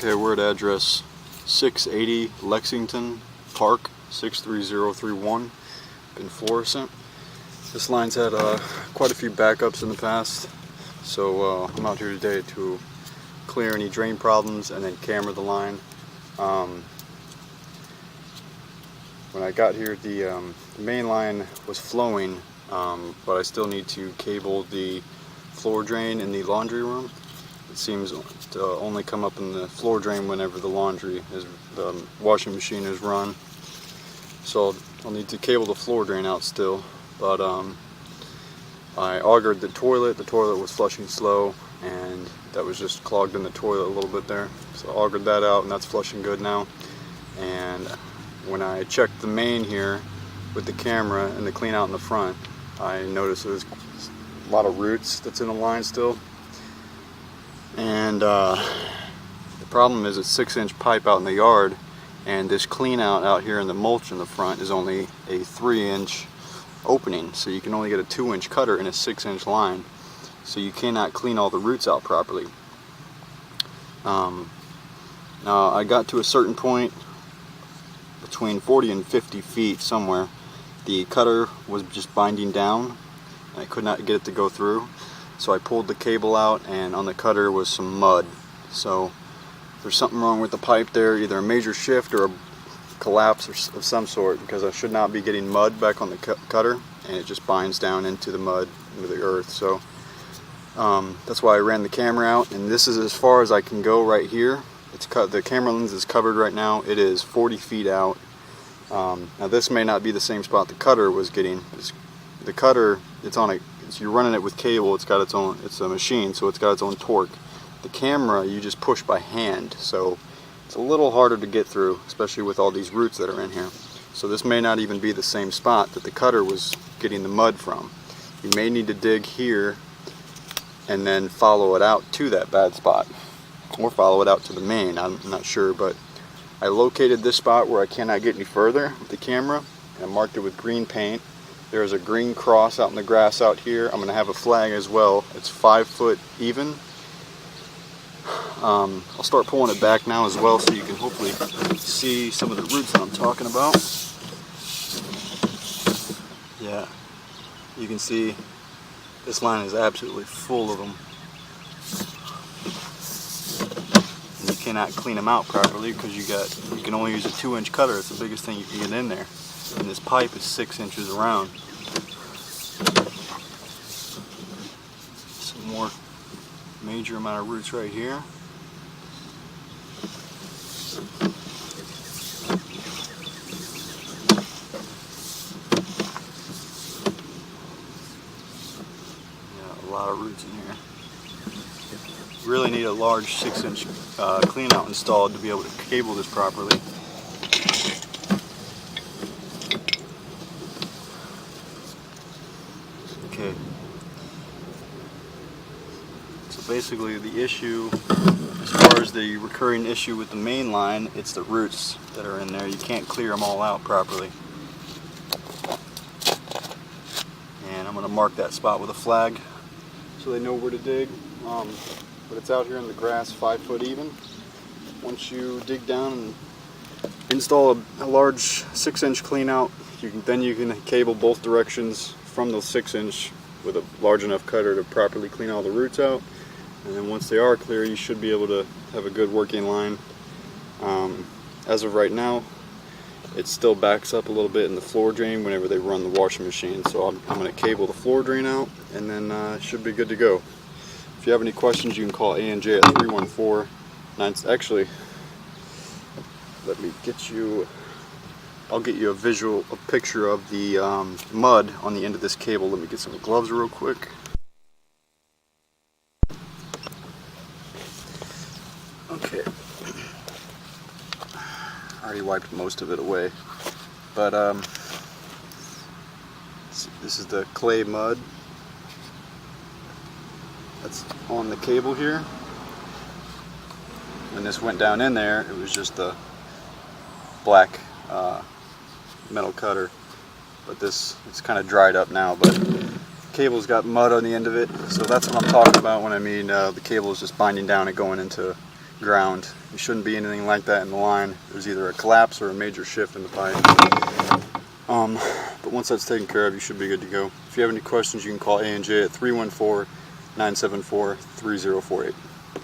Okay, we're at address 680 Lexington Park, 63031 in Florissant. This line's had quite a few backups in the past, so I'm out here today to clear any drain problems and then camera the line. When I got here, the main line was flowing, but I still need to cable the floor drain in the laundry room. It seems to only come up in the floor drain whenever the washing machine is run. So I'll need to cable the floor drain out still. But I augered the toilet. The toilet was flushing slow, and that was just clogged in the toilet a little bit there. So I augered that out, and that's flushing good now. And when I checked the main here with the camera and the clean out in the front, I noticed there's a lot of roots that's in the line still. And the problem is it's 6-inch pipe out in the yard, and this clean out here in the mulch in the front is only a 3-inch opening, so you can only get a 2-inch cutter in a 6-inch line, so you cannot clean all the roots out properly. Now I got to a certain point between 40 and 50 feet somewhere. The cutter was just binding down, and I could not get it to go through. So I pulled the cable out, and on the cutter was some mud. So there's something wrong with the pipe there, either a major shift or a collapse of some sort, because I should not be getting mud back on the cutter, and it just binds down into the mud, into the earth. So that's why I ran the camera out, and this is as far as I can go right here. The camera lens is covered right now. It is 40 feet out. Now this may not be the same spot the cutter was getting. The cutter, you're running it with cable. It's a machine, so it's got its own torque. The camera, you just push by hand, so it's a little harder to get through, especially with all these roots that are in here. So this may not even be the same spot that the cutter was getting the mud from. You may need to dig here and then follow it out to that bad spot, or follow it out to the main. I'm not sure, but I located this spot where I cannot get any further with the camera, and I marked it with green paint. There's a green cross out in the grass out here. I'm going to have a flag as well. It's 5 foot even. I'll start pulling it back now as well, so you can hopefully see some of the roots that I'm talking about. Yeah, you can see this line is absolutely full of them. And you cannot clean them out properly because you can only use a 2-inch cutter. It's the biggest thing you can get in there. And this pipe is 6 inches around. Some more major amount of roots right here. Yeah, a lot of roots in here. Really need a large 6-inch clean out installed to be able to cable this properly. Okay, so basically the issue, as far as the recurring issue with the main line, it's the roots that are in there. You can't clear them all out properly. And I'm going to mark that spot with a flag so they know where to dig. But it's out here in the grass, 5 foot even. Once you dig down and install a large 6-inch clean out, then you can cable both directions from the 6-inch with a large enough cutter to properly clean all the roots out. And then once they are clear, you should be able to have a good working line. As of right now, it still backs up a little bit in the floor drain whenever they run the washing machine. So I'm going to cable the floor drain out, and then it should be good to go. If you have any questions, you can call A&J at 314-9. Actually, let me get you. I'll get you a picture of the mud on the end of this cable. Let me get some gloves real quick. Okay. I already wiped most of it away. But this is the clay mud that's on the cable here. When this went down in there, it was just the black metal cutter, but it's kind of dried up now, but the cable's got mud on the end of it, so that's what I'm talking about when I mean the cable is just binding down and going into ground. It shouldn't be anything like that in the line. There's either a collapse or a major shift in the pipe. But once that's taken care of, you should be good to go. If you have any questions, you can call A&J at 314-974-3048.